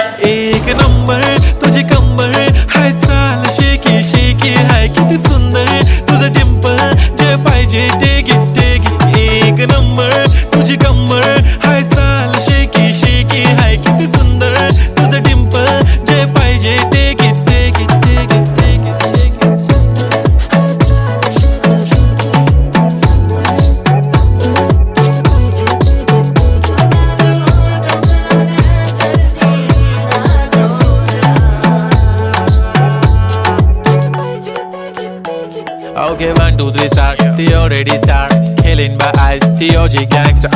एक नंबर तुझी कंबर हाय, चाल शेकी शेकी हाय, किती सुंदर तुझं डिंपल, जे पाहिजे ते घे. एक नंबर तुझी कंबर हाय, चाल शेकी शेकी हाय, किती सुंदर तुझं डिंपल, जे पाहिजे ते घे. Okay, 1, 2, 3 start. The already start. Killing by eyes. The OG gangster.